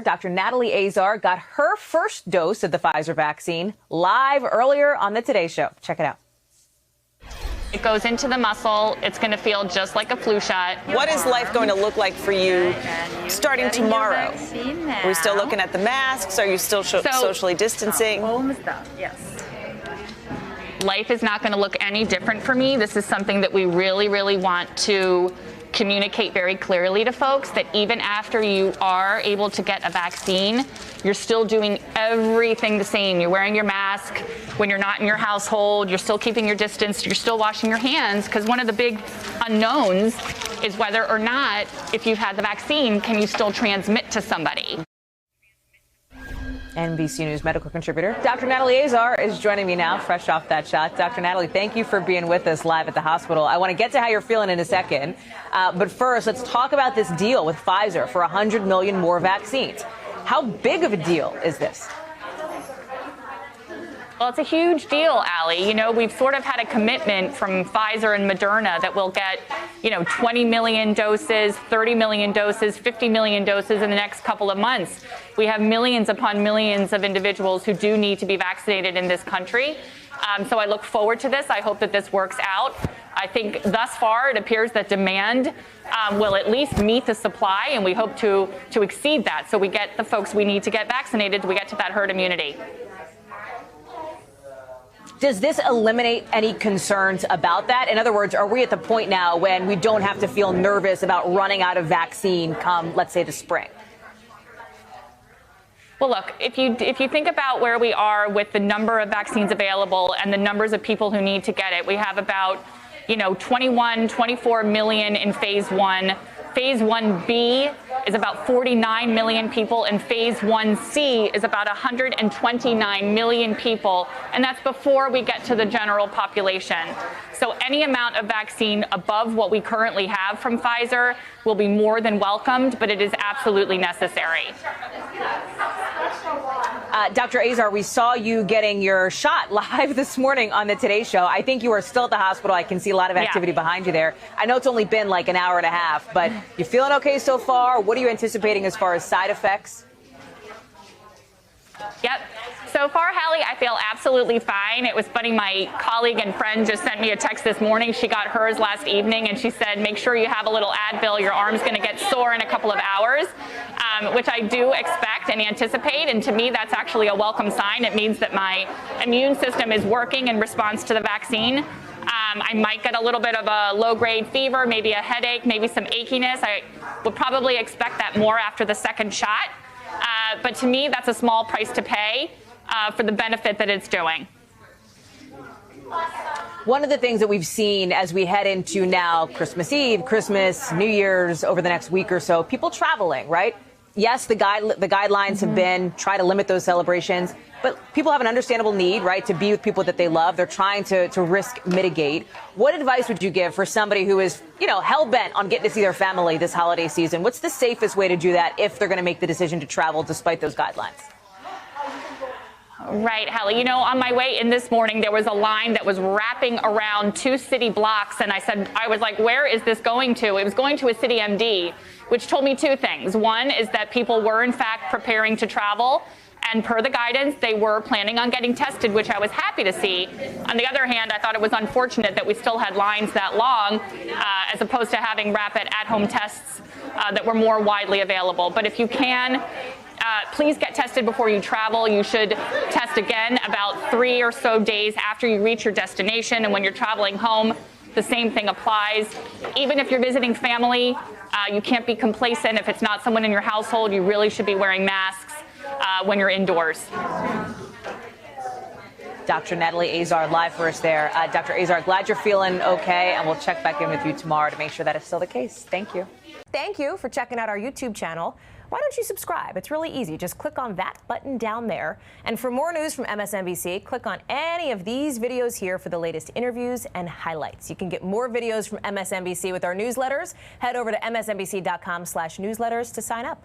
Dr. Natalie Azar got her first dose of the Pfizer vaccine live earlier on the Today Show. Check it out. It goes into the muscle. It's going to feel just like a flu shot. What is life going to look like for you starting tomorrow? Are we still looking at the masks? Are you still socially distancing? Almost done, yes. Life is not going to look any different for me. This is something that we really, really want to communicate very clearly to folks, that even after you are able to get a vaccine, you're still doing everything the same. You're wearing your mask when you're not in your household. You're still keeping your distance. You're still washing your hands, because one of the big unknowns is whether or not, if you've had the vaccine, can you still transmit to somebody. NBC News medical contributor Dr. Natalie Azar is joining me now, fresh off that shot. Dr. Natalie, thank you for being with us live at the hospital. I want to get to how you're feeling in a second. But first, let's talk about this deal with Pfizer for 100 million more vaccines. How big of a deal is this? Well, it's a huge deal, Allie. You know, we've sort of had a commitment from Pfizer and Moderna that we'll get, 20 million doses, 30 million doses, 50 million doses in the next couple of months. We have millions upon millions of individuals who do need to be vaccinated in this country. So I look forward to this. I hope that this works out. I think thus far it appears that demand will at least meet the supply, and we hope to exceed that. So we get the folks we need to get vaccinated, we get to that herd immunity. Does this eliminate any concerns about that? In other words, are we at the point now when we don't have to feel nervous about running out of vaccine come, let's say, the spring? Well, look, if you think about where we are with the number of vaccines available and the numbers of people who need to get it, we have about, 24 million in phase 1. Phase 1B is about 49 million people, and phase 1C is about 129 million people, and that's before we get to the general population. So any amount of vaccine above what we currently have from Pfizer will be more than welcomed, but it is absolutely necessary. Dr. Azar, we saw you getting your shot live this morning on the Today Show. I think you are still at the hospital. I can see a lot of activity behind you there. I know it's only been like an hour and a half, but you feeling okay so far? What are you anticipating as far as side effects? Yep. So far, Hallie, I feel absolutely fine. It was funny. My colleague and friend just sent me a text this morning. She got hers last evening, and she said, make sure you have a little Advil. Your arm's going to get sore in a couple of hours, which I do expect and anticipate. And to me, that's actually a welcome sign. It means that my immune system is working in response to the vaccine. I might get a little bit of a low-grade fever, maybe a headache, maybe some achiness. I would probably expect that more after the second shot. But to me, that's a small price to pay for the benefit that it's doing. One of the things that we've seen as we head into now Christmas Eve, Christmas, New Year's, over the next week or so, people traveling, right? Yes, the guidelines have been try to limit those celebrations, but people have an understandable need, right, to be with people that they love. They're trying to risk mitigate. What advice would you give for somebody who is, hell-bent on getting to see their family this holiday season? What's the safest way to do that if they're going to make the decision to travel despite those guidelines? Right, Hallie. On my way in this morning, there was a line that was wrapping around 2 city blocks, and I was like, where is this going to? It was going to a city MD, which told me 2 things. One is that people were, in fact, preparing to travel, and per the guidance, they were planning on getting tested, which I was happy to see. On the other hand, I thought it was unfortunate that we still had lines that long, as opposed to having rapid at-home tests that were more widely available. But if you can, please get tested before you travel. You should test again about 3 or so days after you reach your destination. And when you're traveling home, the same thing applies. Even if you're visiting family, you can't be complacent. If it's not someone in your household, you really should be wearing masks when you're indoors. Dr. Natalie Azar live for us there. Dr. Azar, glad you're feeling okay, and we'll check back in with you tomorrow to make sure that is still the case. Thank you. Thank you for checking out our YouTube channel. Why don't you subscribe? It's really easy. Just click on that button down there. And for more news from MSNBC, click on any of these videos here for the latest interviews and highlights. You can get more videos from MSNBC with our newsletters. Head over to msnbc.com/newsletters to sign up.